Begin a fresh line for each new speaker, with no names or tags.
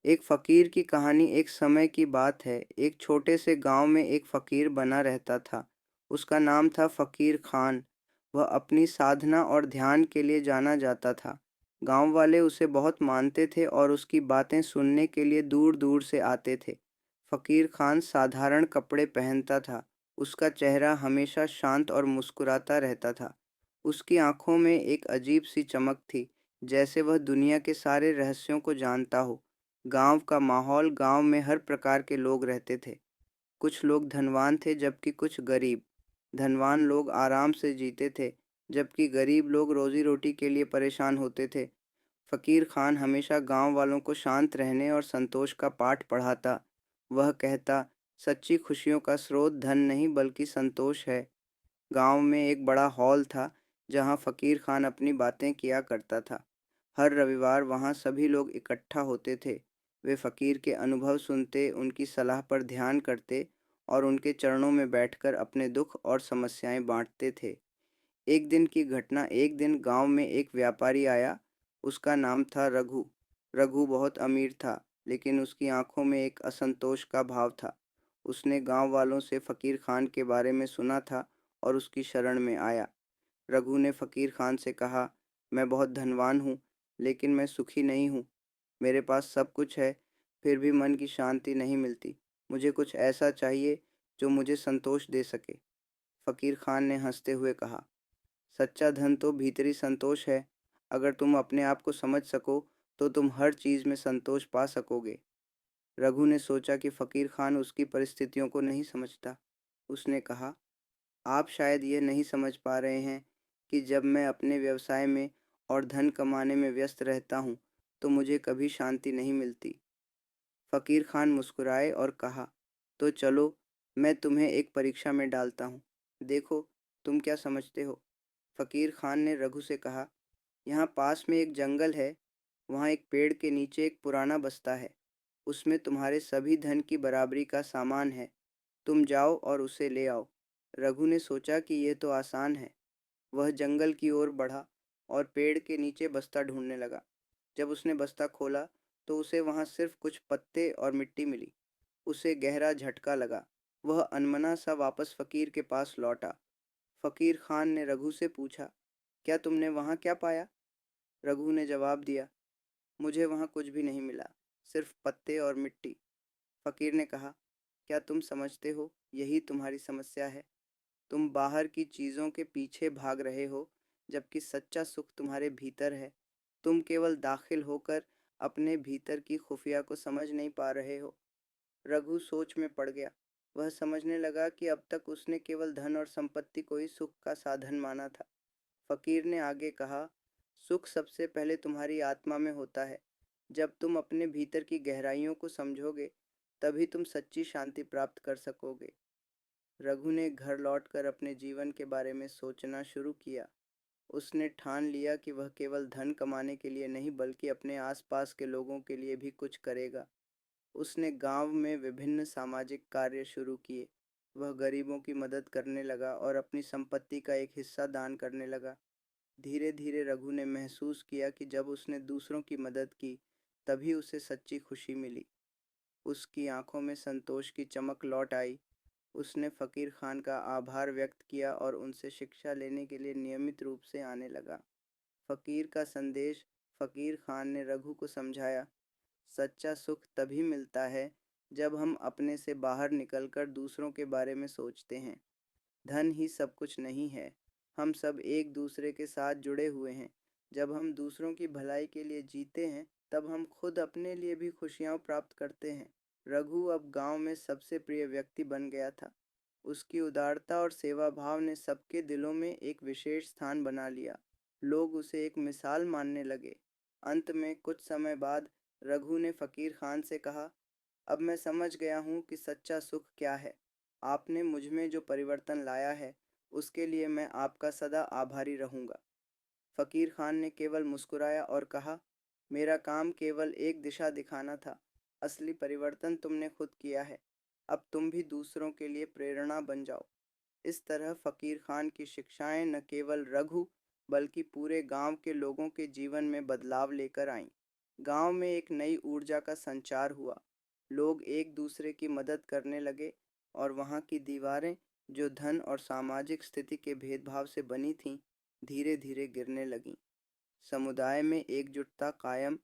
एक फ़कीर की कहानी। एक समय की बात है। एक छोटे से गांव में एक फ़कीर बना रहता था। उसका नाम था फ़कीर खान। वह अपनी साधना और ध्यान के लिए जाना जाता था। गांव वाले उसे बहुत मानते थे और उसकी बातें सुनने के लिए दूर दूर से आते थे। फ़कीर खान साधारण कपड़े पहनता था। उसका चेहरा हमेशा शांत और मुस्कुराता रहता था। उसकी आंखों में एक अजीब सी चमक थी, जैसे वह दुनिया के सारे रहस्यों को जानता हो। गांव का माहौल। गांव में हर प्रकार के लोग रहते थे। कुछ लोग धनवान थे जबकि कुछ गरीब। धनवान लोग आराम से जीते थे, जबकि गरीब लोग रोजी रोटी के लिए परेशान होते थे। फकीर खान हमेशा गांव वालों को शांत रहने और संतोष का पाठ पढ़ाता। वह कहता, सच्ची खुशियों का स्रोत धन नहीं बल्कि संतोष है। गांव में एक बड़ा हॉल था, जहां फकीर खान अपनी बातें किया करता था। हर रविवार वहां सभी लोग इकट्ठा होते थे। वे फकीर के अनुभव सुनते, उनकी सलाह पर ध्यान करते और उनके चरणों में बैठकर अपने दुख और समस्याएं बांटते थे। एक दिन की घटना। एक दिन गांव में एक व्यापारी आया। उसका नाम था रघु। रघु बहुत अमीर था, लेकिन उसकी आंखों में एक असंतोष का भाव था। उसने गांव वालों से फकीर खान के बारे में सुना था और उसकी शरण में आया। रघु ने फकीर खान से कहा, मैं बहुत धनवान हूँ, लेकिन मैं सुखी नहीं हूँ। मेरे पास सब कुछ है, फिर भी मन की शांति नहीं मिलती। मुझे कुछ ऐसा चाहिए जो मुझे संतोष दे सके। फकीर खान ने हंसते हुए कहा, सच्चा धन तो भीतरी संतोष है। अगर तुम अपने आप को समझ सको तो तुम हर चीज़ में संतोष पा सकोगे। रघु ने सोचा कि फकीर खान उसकी परिस्थितियों को नहीं समझता। उसने कहा, आप शायद यह नहीं समझ पा रहे हैं कि जब मैं अपने व्यवसाय में और धन कमाने में व्यस्त रहता हूँ तो मुझे कभी शांति नहीं मिलती। फकीर खान मुस्कुराए और कहा, तो चलो, मैं तुम्हें एक परीक्षा में डालता हूँ। देखो, तुम क्या समझते हो। फकीर खान ने रघु से कहा, यहाँ पास में एक जंगल है। वहाँ एक पेड़ के नीचे एक पुराना बस्ता है। उसमें तुम्हारे सभी धन की बराबरी का सामान है। तुम जाओ और उसे ले आओ। रघु ने सोचा कि यह तो आसान है। वह जंगल की ओर बढ़ा और पेड़ के नीचे बस्ता ढूंढने लगा। जब उसने बस्ता खोला तो उसे वहां सिर्फ कुछ पत्ते और मिट्टी मिली। उसे गहरा झटका लगा। वह अनमना सा वापस फकीर के पास लौटा। फकीर खान ने रघु से पूछा, क्या तुमने वहां क्या पाया। रघु ने जवाब दिया, मुझे वहां कुछ भी नहीं मिला, सिर्फ पत्ते और मिट्टी। फकीर ने कहा, क्या तुम समझते हो, यही तुम्हारी समस्या है। तुम बाहर की चीज़ों के पीछे भाग रहे हो, जबकि सच्चा सुख तुम्हारे भीतर है। तुम केवल दाखिल होकर अपने भीतर की खुफिया को समझ नहीं पा रहे हो। रघु सोच में पड़ गया। वह समझने लगा कि अब तक उसने केवल धन और संपत्ति को ही सुख का साधन माना था। फकीर ने आगे कहा, सुख सबसे पहले तुम्हारी आत्मा में होता है। जब तुम अपने भीतर की गहराइयों को समझोगे, तभी तुम सच्ची शांति प्राप्त कर सकोगे। रघु ने घर लौटकर अपने जीवन के बारे में सोचना शुरू किया। उसने ठान लिया कि वह केवल धन कमाने के लिए नहीं बल्कि अपने आसपास के लोगों के लिए भी कुछ करेगा। उसने गांव में विभिन्न सामाजिक कार्य शुरू किए। वह गरीबों की मदद करने लगा और अपनी संपत्ति का एक हिस्सा दान करने लगा। धीरे धीरे रघु ने महसूस किया कि जब उसने दूसरों की मदद की, तभी उसे सच्ची खुशी मिली। उसकी आंखों में संतोष की चमक लौट आई। उसने फ़कीर खान का आभार व्यक्त किया और उनसे शिक्षा लेने के लिए नियमित रूप से आने लगा। फ़कीर का संदेश। फ़कीर खान ने रघु को समझाया, सच्चा सुख तभी मिलता है जब हम अपने से बाहर निकलकर दूसरों के बारे में सोचते हैं। धन ही सब कुछ नहीं है। हम सब एक दूसरे के साथ जुड़े हुए हैं। जब हम दूसरों की भलाई के लिए जीते हैं, तब हम खुद अपने लिए भी खुशियाँ प्राप्त करते हैं। रघु अब गांव में सबसे प्रिय व्यक्ति बन गया था। उसकी उदारता और सेवा भाव ने सबके दिलों में एक विशेष स्थान बना लिया। लोग उसे एक मिसाल मानने लगे। अंत में कुछ समय बाद रघु ने फ़कीर खान से कहा, अब मैं समझ गया हूँ कि सच्चा सुख क्या है। आपने मुझ में जो परिवर्तन लाया है, उसके लिए मैं आपका सदा आभारी रहूँगा। फ़कीर खान ने केवल मुस्कुराया और कहा, मेरा काम केवल एक दिशा दिखाना था। असली परिवर्तन तुमने खुद किया है। अब तुम भी दूसरों के लिए प्रेरणा बन जाओ। इस तरह फ़कीर खान की शिक्षाएं न केवल रघु बल्कि पूरे गांव के लोगों के जीवन में बदलाव लेकर आईं। गांव में एक नई ऊर्जा का संचार हुआ। लोग एक दूसरे की मदद करने लगे और वहां की दीवारें, जो धन और सामाजिक स्थिति के भेदभाव से बनी थीं, धीरे धीरे गिरने लगीं। समुदाय में एकजुटता कायम